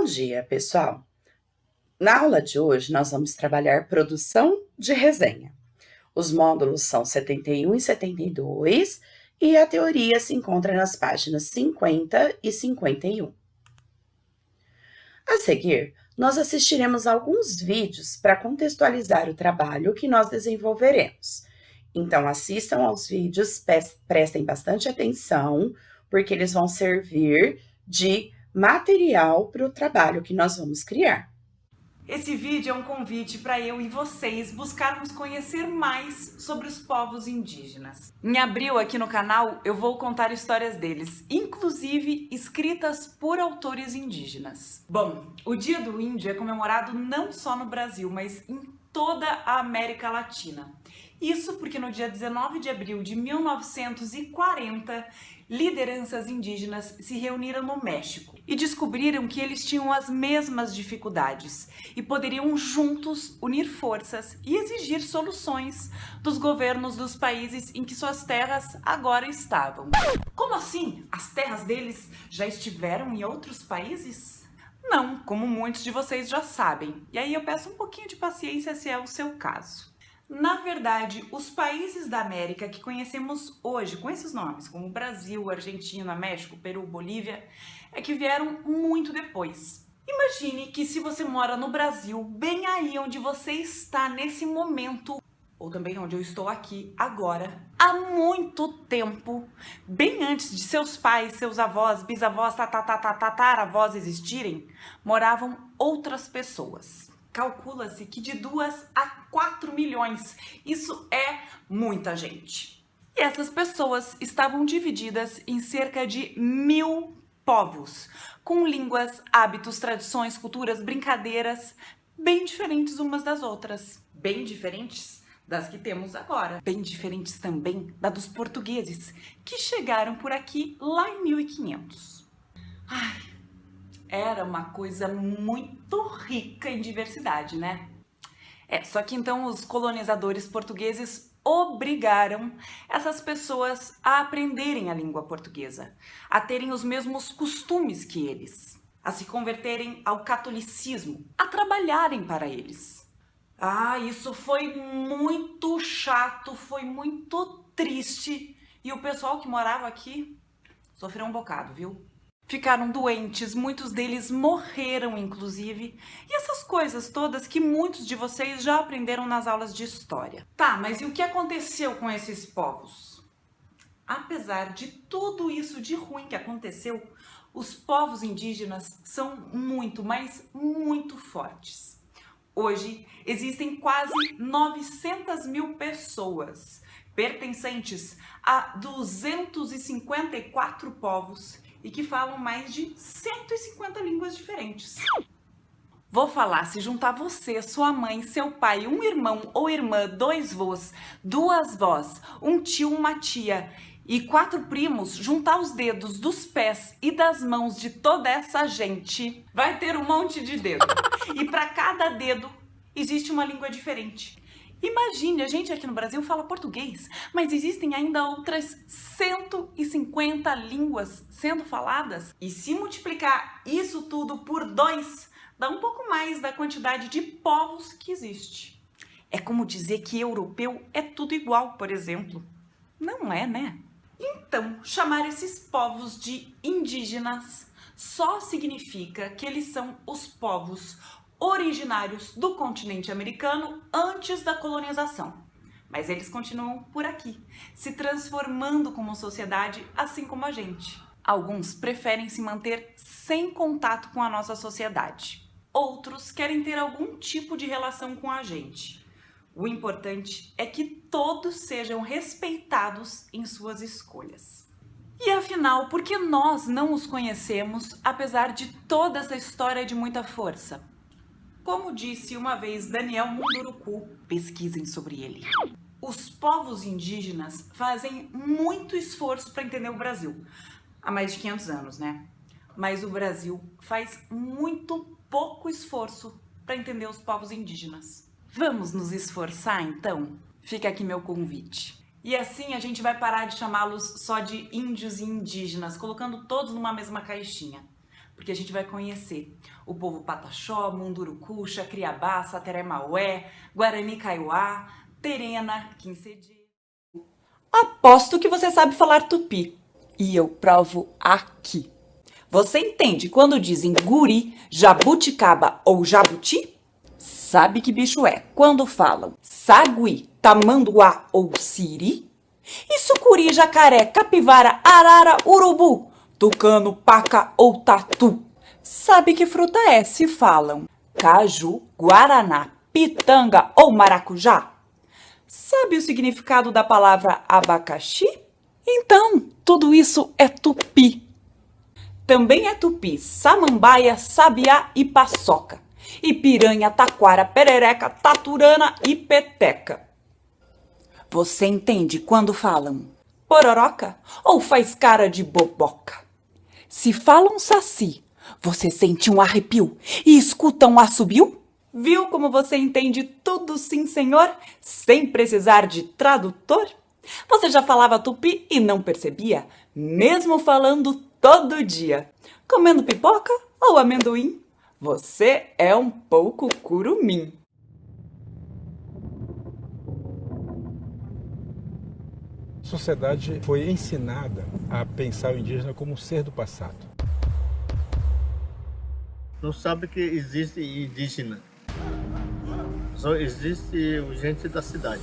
Bom dia, pessoal! Na aula de hoje, nós vamos trabalhar produção de resenha. Os módulos são 71 e 72 e a teoria se encontra nas páginas 50 e 51. A seguir, nós assistiremos alguns vídeos para contextualizar o trabalho que nós desenvolveremos. Então, assistam aos vídeos, prestem bastante atenção, porque eles vão servir de material para o trabalho que nós vamos criar. Esse vídeo é um convite para eu e vocês buscarmos conhecer mais sobre os povos indígenas. Em abril, aqui no canal, eu vou contar histórias deles, inclusive escritas por autores indígenas. Bom, o Dia do Índio é comemorado não só no Brasil, mas em toda a América Latina. Isso porque no dia 19 de abril de 1940, lideranças indígenas se reuniram no México e descobriram que eles tinham as mesmas dificuldades e poderiam juntos unir forças e exigir soluções dos governos dos países em que suas terras agora estavam. Como assim? As terras deles já estiveram em outros países? Não, como muitos de vocês já sabem. E aí eu peço um pouquinho de paciência se é o seu caso. Na verdade, os países da América que conhecemos hoje, com esses nomes, como Brasil, Argentina, México, Peru, Bolívia, é que vieram muito depois. Imagine que se você mora no Brasil, bem aí onde você está nesse momento, ou também onde eu estou aqui agora, há muito tempo, bem antes de seus pais, seus avós, bisavós, tataravós existirem, moravam outras pessoas. Calcula-se que de 2 a 4 milhões, isso é muita gente. E essas pessoas estavam divididas em cerca de 1000 povos, com línguas, hábitos, tradições, culturas, brincadeiras, bem diferentes umas das outras. Bem diferentes das que temos agora. Bem diferentes também da dos portugueses, que chegaram por aqui lá em 1500. Ai, era uma coisa muito rica em diversidade, né? Só que então os colonizadores portugueses obrigaram essas pessoas a aprenderem a língua portuguesa, a terem os mesmos costumes que eles, a se converterem ao catolicismo, a trabalharem para eles. Isso foi muito chato, foi muito triste, e o pessoal que morava aqui sofreu um bocado, viu? Ficaram doentes, muitos deles morreram, inclusive. E essas coisas todas que muitos de vocês já aprenderam nas aulas de história. Tá, mas e o que aconteceu com esses povos? Apesar de tudo isso de ruim que aconteceu, os povos indígenas são muito, mas muito fortes. Hoje, existem quase 900 mil pessoas pertencentes a 254 povos e que falam mais de 150 línguas diferentes. Vou falar, se juntar você, sua mãe, seu pai, um irmão ou irmã, 2 vô, 2 vós, um tio, uma tia e 4 primos, juntar os dedos dos pés e das mãos de toda essa gente, vai ter um monte de dedo. E para cada dedo existe uma língua diferente. Imagine, a gente aqui no Brasil fala português, mas existem ainda outras 150 línguas sendo faladas. E se multiplicar isso tudo por 2, dá um pouco mais da quantidade de povos que existe. É como dizer que europeu é tudo igual, por exemplo. Não é, né? Então, chamar esses povos de indígenas só significa que eles são os povos originários do continente americano antes da colonização. Mas eles continuam por aqui, se transformando como sociedade, assim como a gente. Alguns preferem se manter sem contato com a nossa sociedade. Outros querem ter algum tipo de relação com a gente. O importante é que todos sejam respeitados em suas escolhas. E afinal, por que nós não os conhecemos, apesar de toda essa história de muita força? Como disse uma vez Daniel Munduruku, pesquisem sobre ele. Os povos indígenas fazem muito esforço para entender o Brasil. Há mais de 500 anos, né? Mas o Brasil faz muito pouco esforço para entender os povos indígenas. Vamos nos esforçar, então? Fica aqui meu convite. E assim a gente vai parar de chamá-los só de índios e indígenas, colocando todos numa mesma caixinha. porque a gente vai conhecer o povo Pataxó, Mundurucú, Criabá, Sateré-Maué, Guarani-Kaiowá, Terena, Quincedim. Aposto que você sabe falar tupi. E eu provo aqui. Você entende quando dizem guri, jabuticaba ou jabuti? Sabe que bicho é quando falam sagui, tamanduá ou siri? E sucuri, jacaré, capivara, arara, urubu, tucano, paca ou tatu? Sabe que fruta é se falam caju, guaraná, pitanga ou maracujá? Sabe o significado da palavra abacaxi? Então, tudo isso é tupi. Também é tupi, samambaia, sabiá e paçoca. E piranha, taquara, perereca, taturana e peteca. Você entende quando falam pororoca ou faz cara de boboca? Se falam saci, você sente um arrepio e escuta um assobio? Viu como você entende tudo, sim, senhor, sem precisar de tradutor? Você já falava tupi e não percebia, mesmo falando todo dia. Comendo pipoca ou amendoim? Você é um pouco curumim. A sociedade foi ensinada a pensar o indígena como um ser do passado. Não sabe que existe indígena. Só existe gente da cidade.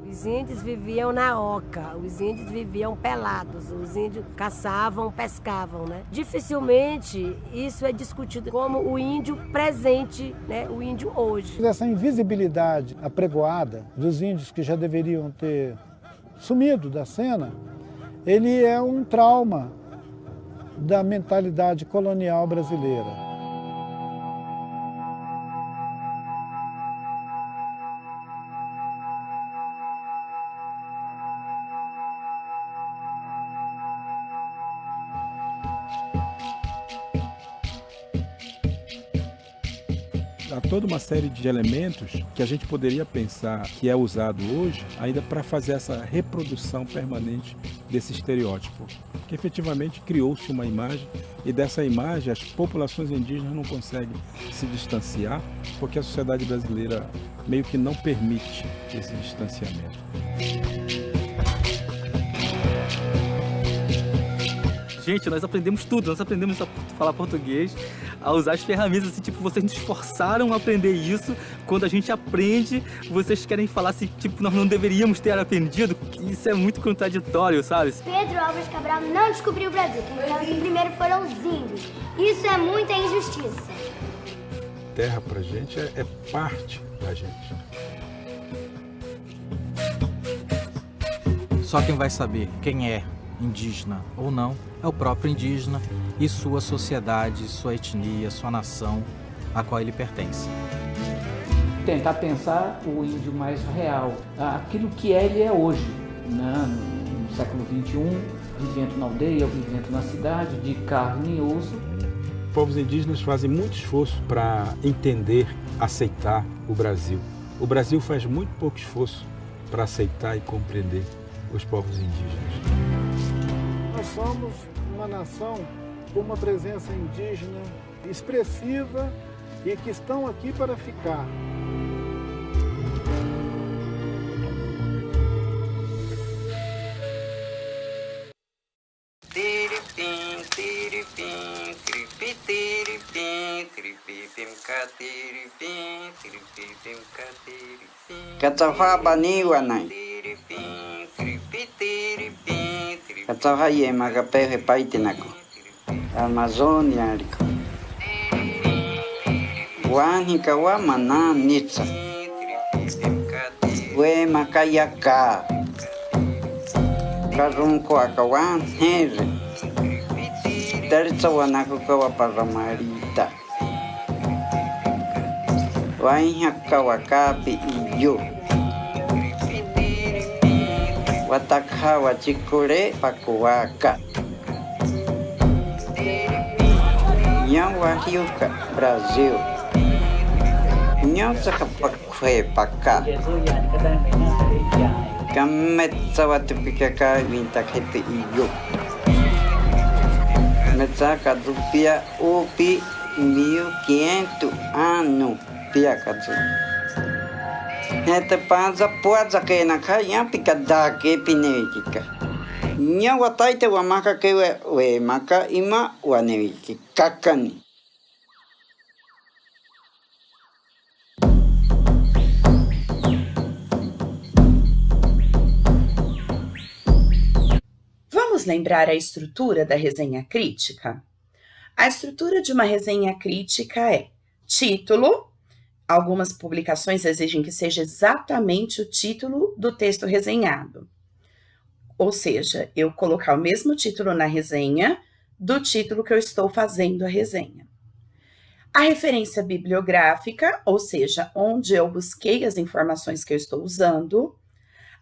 Os índios viviam na oca, os índios viviam pelados, os índios caçavam, pescavam, né? Dificilmente isso é discutido como o índio presente, né? O índio hoje. Essa invisibilidade apregoada dos índios que já deveriam ter sumido da cena, ele é um trauma da mentalidade colonial brasileira. Há toda uma série de elementos que a gente poderia pensar que é usado hoje ainda para fazer essa reprodução permanente desse estereótipo. Que efetivamente criou-se uma imagem e dessa imagem as populações indígenas não conseguem se distanciar porque a sociedade brasileira meio que não permite esse distanciamento. Gente, nós aprendemos tudo, nós aprendemos a falar português, a usar as ferramentas, assim, tipo, vocês nos forçaram a aprender isso. Quando a gente aprende, vocês querem falar assim, tipo, nós não deveríamos ter aprendido. Isso é muito contraditório, sabe? Pedro Álvares Cabral não descobriu o Brasil, quem primeiro foram os índios. Isso é muita injustiça. Terra pra gente é parte da gente. Só quem vai saber quem é indígena ou não é o próprio indígena e sua sociedade, sua etnia, sua nação a qual ele pertence. Tentar pensar o índio mais real, aquilo que ele é hoje, né? No século XXI, vivendo na aldeia, vivendo na cidade, de carne e osso. Povos indígenas fazem muito esforço para entender, aceitar o Brasil. O Brasil faz muito pouco esforço para aceitar e compreender os povos indígenas. Nós somos uma nação com uma presença indígena expressiva e que estão aqui para ficar. Katsaha ye magape he paitenako. Amazônia rico. Wani kawa mana nitsa. We makayaka. Karunko akawan here. Terza wanako kawa paramarita. Wain hakawakapi iyo. Watakha wachikure pakuwaka. Nhão Wahiuca, Brasil. Nhão Sakapakwe Paka. Kametsa Watupikaka Vintakete Iyo. Sacadu pia upi 1500 anos pia kazu. Eta panza puaza que na kaya pikada que pineika. Nya wataite wa maka que we maka ima wa neviki kakani. Vamos lembrar a estrutura da resenha crítica? A estrutura de uma resenha crítica é título. Algumas publicações exigem que seja exatamente o título do texto resenhado. Ou seja, eu colocar o mesmo título na resenha do título que eu estou fazendo a resenha. A referência bibliográfica, ou seja, onde eu busquei as informações que eu estou usando.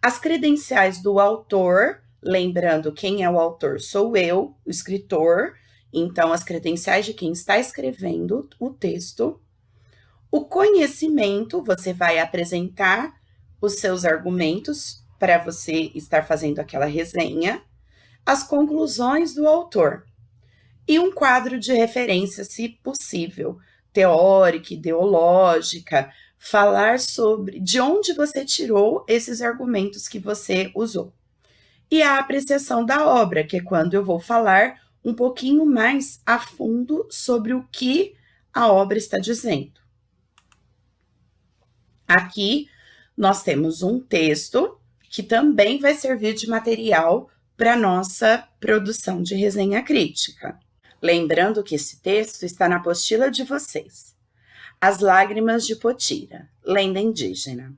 As credenciais do autor, lembrando quem é o autor sou eu, o escritor, então as credenciais de quem está escrevendo o texto. O conhecimento, você vai apresentar os seus argumentos para você estar fazendo aquela resenha. As conclusões do autor. E um quadro de referência, se possível, teórica, ideológica, falar sobre de onde você tirou esses argumentos que você usou. E a apreciação da obra, que é quando eu vou falar um pouquinho mais a fundo sobre o que a obra está dizendo. Aqui nós temos um texto que também vai servir de material para nossa produção de resenha crítica. Lembrando que esse texto está na apostila de vocês. As Lágrimas de Potira, lenda indígena.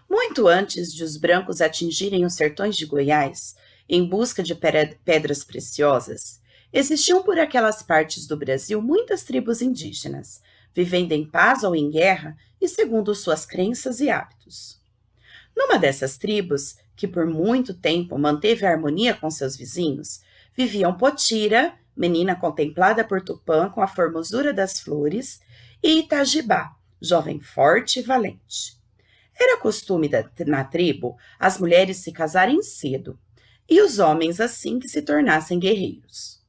Muito antes de os brancos atingirem os sertões de Goiás, em busca de pedras preciosas, existiam por aquelas partes do Brasil muitas tribos indígenas, vivendo em paz ou em guerra e segundo suas crenças e hábitos. Numa dessas tribos, que por muito tempo manteve a harmonia com seus vizinhos, viviam Potira, menina contemplada por Tupã com a formosura das flores, e Itajibá, jovem forte e valente. Era costume na tribo as mulheres se casarem cedo, e os homens assim que se tornassem guerreiros.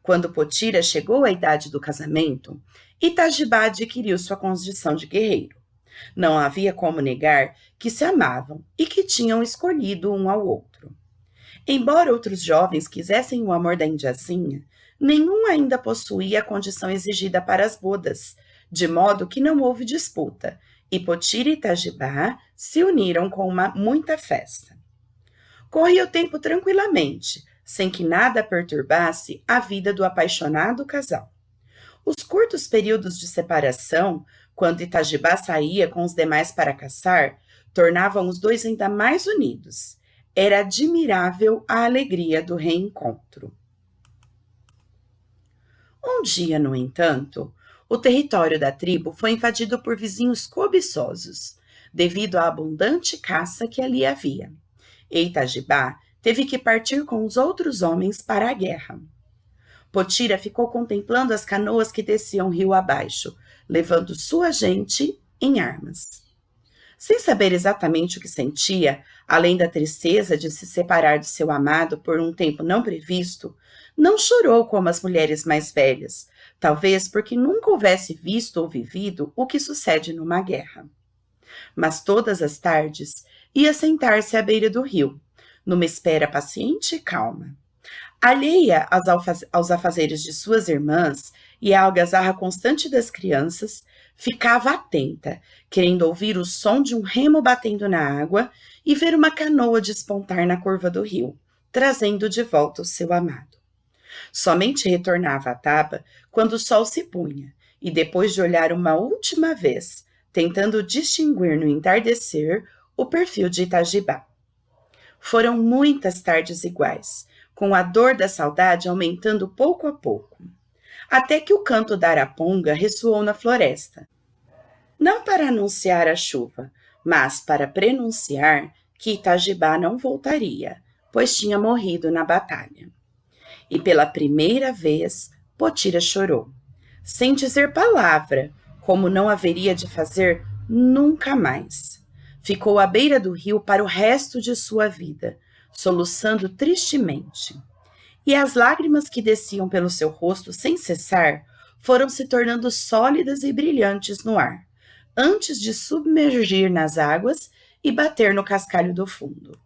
Quando Potira chegou à idade do casamento, Itajibá adquiriu sua condição de guerreiro. Não havia como negar que se amavam e que tinham escolhido um ao outro. Embora outros jovens quisessem o amor da indiazinha, nenhum ainda possuía a condição exigida para as bodas, de modo que não houve disputa, e Potira e Itajibá se uniram com muita festa. Corria o tempo tranquilamente, sem que nada perturbasse a vida do apaixonado casal. Os curtos períodos de separação, quando Itajibá saía com os demais para caçar, tornavam os dois ainda mais unidos. Era admirável a alegria do reencontro. Um dia, no entanto, o território da tribo foi invadido por vizinhos cobiçosos, devido à abundante caça que ali havia. E Itajibá teve que partir com os outros homens para a guerra. Potira ficou contemplando as canoas que desciam rio abaixo, levando sua gente em armas. Sem saber exatamente o que sentia, além da tristeza de se separar de seu amado por um tempo não previsto, não chorou como as mulheres mais velhas, talvez porque nunca houvesse visto ou vivido o que sucede numa guerra. Mas todas as tardes ia sentar-se à beira do rio, numa espera paciente e calma. Alheia aos afazeres de suas irmãs e à algazarra constante das crianças, ficava atenta, querendo ouvir o som de um remo batendo na água e ver uma canoa despontar na curva do rio, trazendo de volta o seu amado. Somente retornava à taba quando o sol se punha, e depois de olhar uma última vez, tentando distinguir no entardecer o perfil de Itajibá. Foram muitas tardes iguais, com a dor da saudade aumentando pouco a pouco, até que o canto da araponga ressoou na floresta. Não para anunciar a chuva, mas para prenunciar que Itajibá não voltaria, pois tinha morrido na batalha. E pela primeira vez, Potira chorou, sem dizer palavra, como não haveria de fazer nunca mais. Ficou à beira do rio para o resto de sua vida, soluçando tristemente. e as lágrimas que desciam pelo seu rosto sem cessar foram se tornando sólidas e brilhantes no ar, antes de submergir nas águas e bater no cascalho do fundo.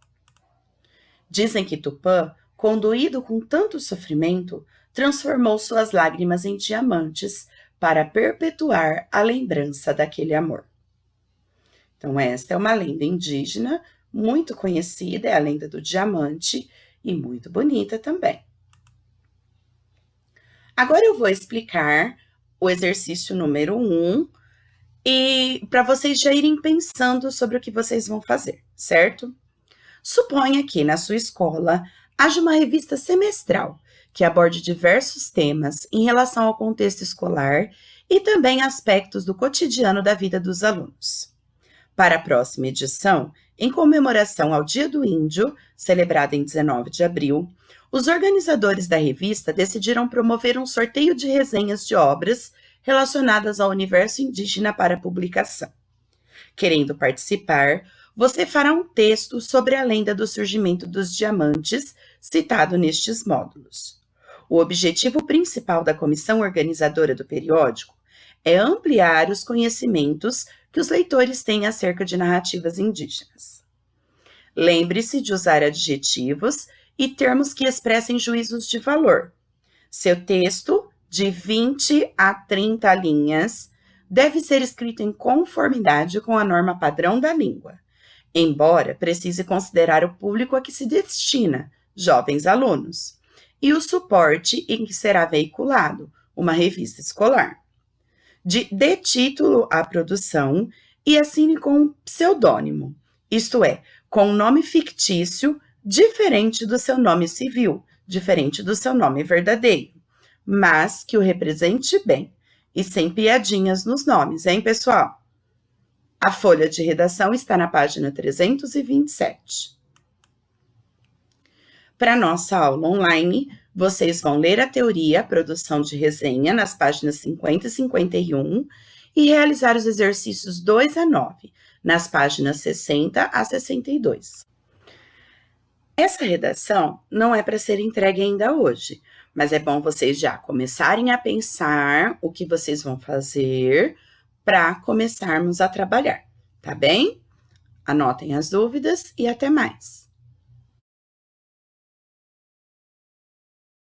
Dizem que Tupã, conduído com tanto sofrimento, transformou suas lágrimas em diamantes para perpetuar a lembrança daquele amor. Então, esta é uma lenda indígena muito conhecida, é a lenda do diamante, e muito bonita também. Agora eu vou explicar o exercício número 1 e para vocês já irem pensando sobre o que vocês vão fazer, certo? Suponha que na sua escola haja uma revista semestral que aborde diversos temas em relação ao contexto escolar e também aspectos do cotidiano da vida dos alunos. Para a próxima edição, em comemoração ao Dia do Índio, celebrado em 19 de abril, os organizadores da revista decidiram promover um sorteio de resenhas de obras relacionadas ao universo indígena para publicação. Querendo participar, você fará um texto sobre a lenda do surgimento dos diamantes, citado nestes módulos. O objetivo principal da comissão organizadora do periódico é ampliar os conhecimentos que os leitores têm acerca de narrativas indígenas. Lembre-se de usar adjetivos e termos que expressem juízos de valor. Seu texto, de 20 a 30 linhas, deve ser escrito em conformidade com a norma padrão da língua, embora precise considerar o público a que se destina, jovens alunos, e o suporte em que será veiculado, uma revista escolar. Dê título à produção e assine com um pseudônimo, isto é, com um nome fictício diferente do seu nome civil, diferente do seu nome verdadeiro, mas que o represente bem e sem piadinhas nos nomes, hein, pessoal? A folha de redação está na página 327. Para nossa aula online, vocês vão ler a teoria, a produção de resenha, nas páginas 50 e 51, e realizar os exercícios 2 a 9, nas páginas 60 a 62. Essa redação não é para ser entregue ainda hoje, mas é bom vocês já começarem a pensar o que vocês vão fazer para começarmos a trabalhar, tá bem? Anotem as dúvidas e até mais!